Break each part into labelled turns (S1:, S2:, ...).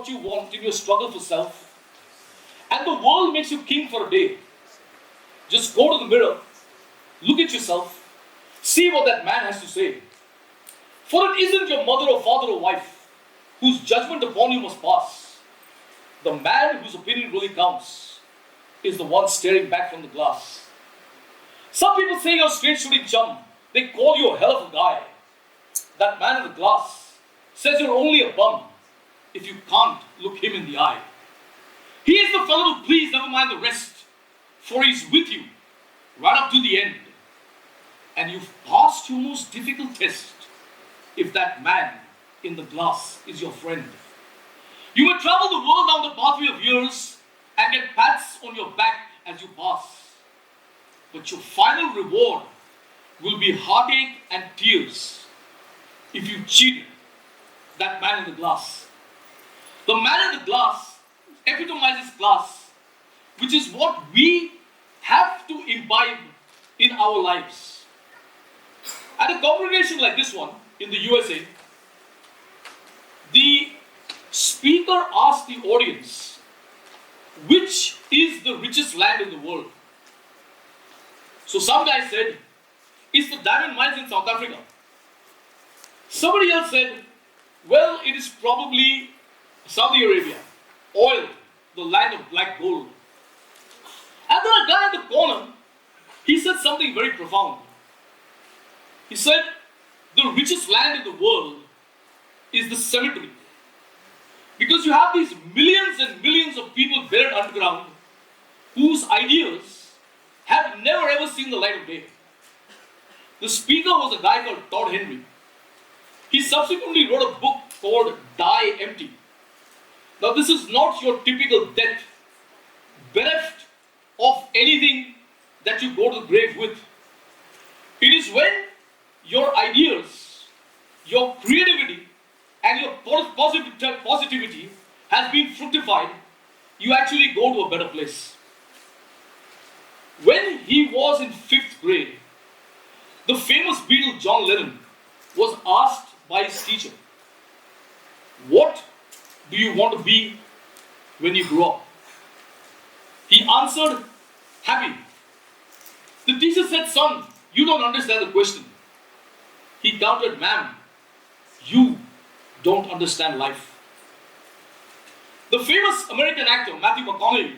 S1: what you want in your struggle for self, and the world makes you king for a day, just go to the mirror, look at yourself, see what that man has to say. For it isn't your mother or father or wife whose judgment upon you must pass. The man whose opinion really counts is the one staring back from the glass. Some people say you're a straight shooting chum. They call you a hell of a guy. That man in the glass says you're only a bum if you can't look him in the eye. He is the fellow to please, never mind the rest, for he's with you right up to the end. And you've passed your most difficult test if that man in the glass is your friend. You may travel the world down the pathway of years and get pats on your back as you pass. But your final reward will be heartache and tears if you cheated that man in the glass. The man in the glass epitomizes class, which is what we have to imbibe in our lives. At a congregation like this one in the USA, the speaker asked the audience, which is the richest land in the world? So some guy said, it's the diamond mines in South Africa. Somebody else said, well, it is probably Saudi Arabia, oil, the land of black gold. And then a guy in the corner, he said something very profound. He said, the richest land in the world is the cemetery. Because you have these millions and millions of people buried underground whose ideas have never ever seen the light of day. The speaker was a guy called Todd Henry. He subsequently wrote a book called Die Empty. Now this is not your typical death, bereft of anything that you go to the grave with. It is when your ideas, your creativity, and your positivity has been fructified, you actually go to a better place. When he was in 5th grade, the famous Beatle John Lennon was asked by his teacher, what do you want to be when you grow up? He answered, happy. The teacher said, son, you don't understand the question. He countered, ma'am, you don't understand life. The famous American actor Matthew McConaughey,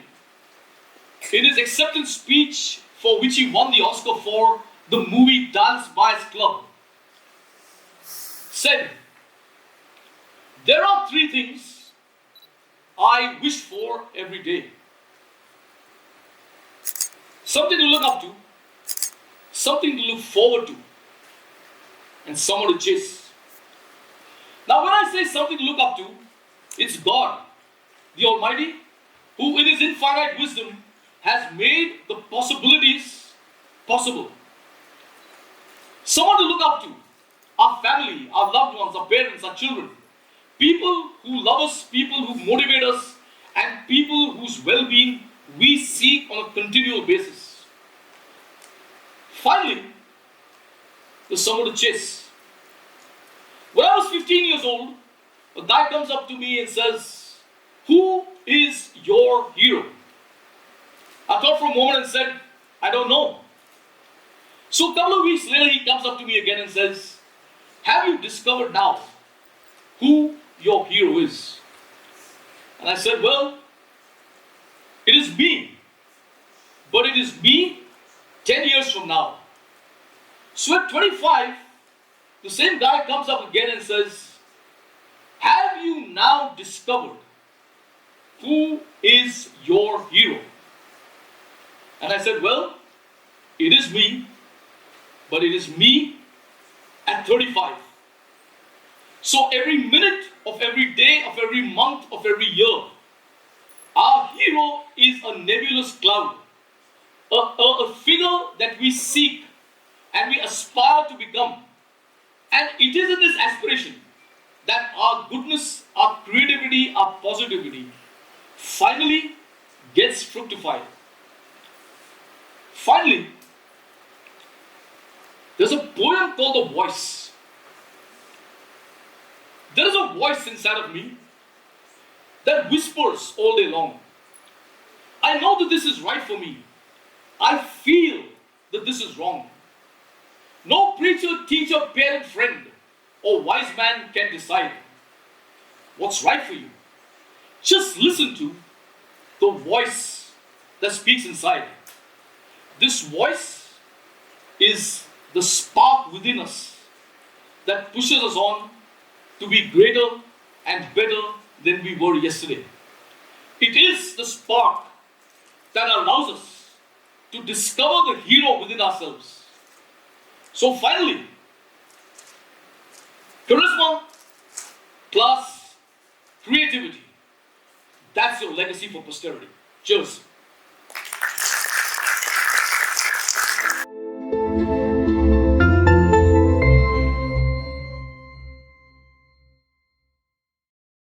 S1: in his acceptance speech for which he won the Oscar for the movie Dance Buyers Club, said, there are 3 things I wish for every day. Something to look up to, something to look forward to, and someone to chase. Now when I say something to look up to, it's God, the Almighty, who in His infinite wisdom has made the possibilities possible. Someone to look up to, our family, our loved ones, our parents, our children, people who love us, people who motivate us, and people whose well-being we seek on a continual basis. Finally, there's someone to chase. When I was 15 years old, a guy comes up to me and says, who is your hero? I thought for a moment and said, I don't know. So a couple of weeks later, he comes up to me again and says, have you discovered now who your hero is? And I said, well, it is me. But it is me 10 years from now. So at 25, the same guy comes up again and says, have you now discovered who is your hero? And I said, well, it is me, but it is me at 35. So every minute of every day, of every month, of every year, our hero is a nebulous cloud, a figure that we seek and we aspire to become. And it is in this aspiration that our goodness, our creativity, our positivity finally gets fructified. Finally, there's a poem called The Voice. There is a voice inside of me that whispers all day long. I know that this is right for me. I feel that this is wrong. No preacher, teacher, parent, friend, or wise man can decide what's right for you. Just listen to the voice that speaks inside. This voice is the spark within us that pushes us on to be greater and better than we were yesterday. It is the spark that allows us to discover the hero within ourselves. So finally, charisma, class, creativity. That's your legacy for posterity. Cheers.